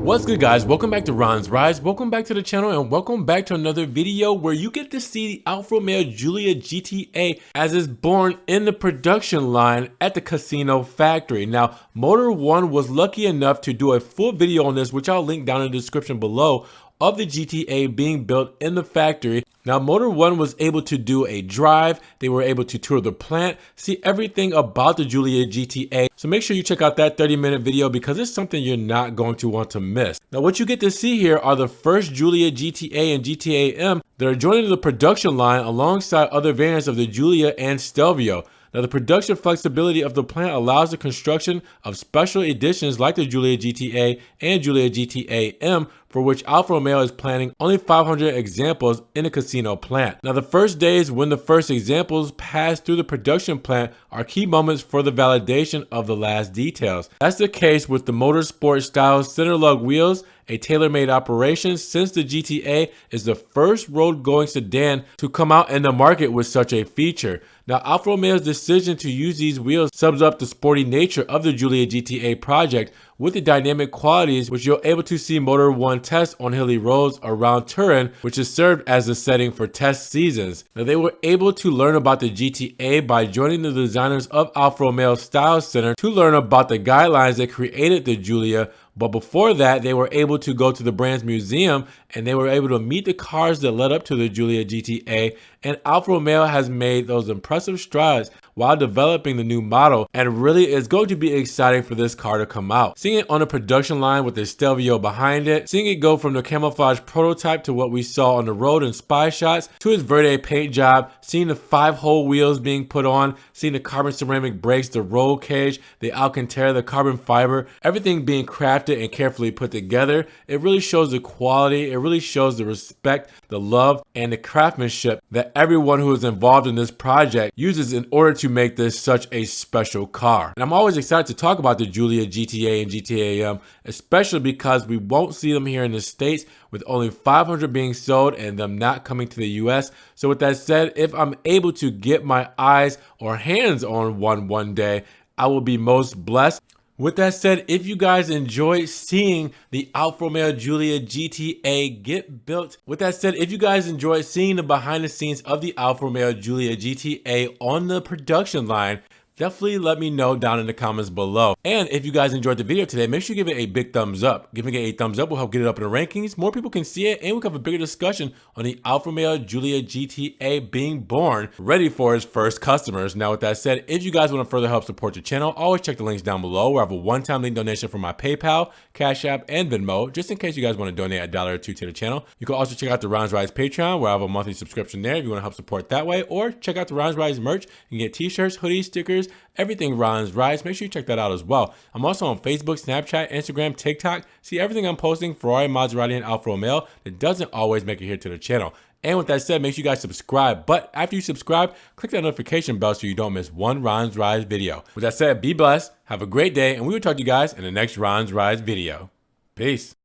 What's good, guys? Welcome back to Ron's Rise. Welcome back to the channel and welcome back to another video where you get to see the Alfa Romeo Giulia GTA as it's born in the production line at the casino factory. Now, Motor One was lucky enough to do a full video on this, which I'll link down in the description below, of the GTA being built in the factory. Now, Motor One was able to do a drive. They were able to tour the plant, see everything about the Giulia GTA. So make sure you check out that 30-minute video because it's something you're not going to want to miss. Now, what you get to see here are the first Giulia GTA and GTA M that are joining the production line alongside other variants of the Giulia and Stelvio. Now, the production flexibility of the plant allows the construction of special editions like the Giulia GTA and Giulia GTA M, for which Alfa Romeo is planning only 500 examples in the casino plant. Now, the first days when the first examples pass through the production plant are key moments for the validation of the last details. That's the case with the motorsport style center lug wheels, a tailor-made operation, since the GTA is the first road-going sedan to come out in the market with such a feature. Now, Alfa Romeo's decision to use these wheels sums up the sporty nature of the Giulia GTA project with the dynamic qualities which you're able to see Motor One test on hilly roads around Turin, which is served as the setting for test seasons. Now, they were able to learn about the GTA by joining the designers of Alfa Romeo Style Center to learn about the guidelines that created the Giulia. But before that, they were able to go to the brand's museum and they were able to meet the cars that led up to the Giulia GTA. And Alfa Romeo has made those impressive strides while developing the new model, and really is going to be exciting for this car to come out. Seeing it on a production line with the Stelvio behind it, seeing it go from the camouflage prototype to what we saw on the road in spy shots to its Verde paint job, seeing the 5-hole wheels being put on, seeing the carbon ceramic brakes, the roll cage, the Alcantara, the carbon fiber, everything being crafted and carefully put together. It really shows the quality, it really shows the respect, the love, and the craftsmanship that everyone who is involved in this project uses in order to make this such a special car. And I'm always excited to talk about the Giulia GTA and GTA M, especially because we won't see them here in the States, with only 500 being sold and them not coming to the US. So with that said, if I'm able to get my eyes or hands on one day, I will be most blessed. With that said, if you guys enjoy seeing the Alfa Romeo Giulia GTA get built, with that said, if you guys enjoy seeing the behind the scenes of the Alfa Romeo Giulia GTA on the production line, definitely let me know down in the comments below. And if you guys enjoyed the video today, make sure you give it a big thumbs up. Giving it a thumbs up will help get it up in the rankings. More people can see it, and we can have a bigger discussion on the Alfa Romeo Giulia GTA being born, ready for its first customers. Now, with that said, if you guys want to further help support the channel, always check the links down below, where I have a one-time link donation for my PayPal, Cash App, and Venmo, just in case you guys want to donate $1 or $2 to the channel. You can also check out the Ron's Rise Patreon, where I have a monthly subscription there if you want to help support that way, or check out the Ron's Rise merch. You can get t-shirts, hoodies, stickers, everything Ron's Rise. Make sure you check that out as well. I'm also on Facebook, Snapchat, Instagram, TikTok. See everything I'm posting Ferrari, Maserati, and Alfa Romeo that doesn't always make it here to the channel. And with that said, make sure you guys subscribe. But after you subscribe, click that notification bell so you don't miss one Ron's Rise video. With that said, be blessed, have a great day, and we will talk to you guys in the next Ron's Rise video. Peace.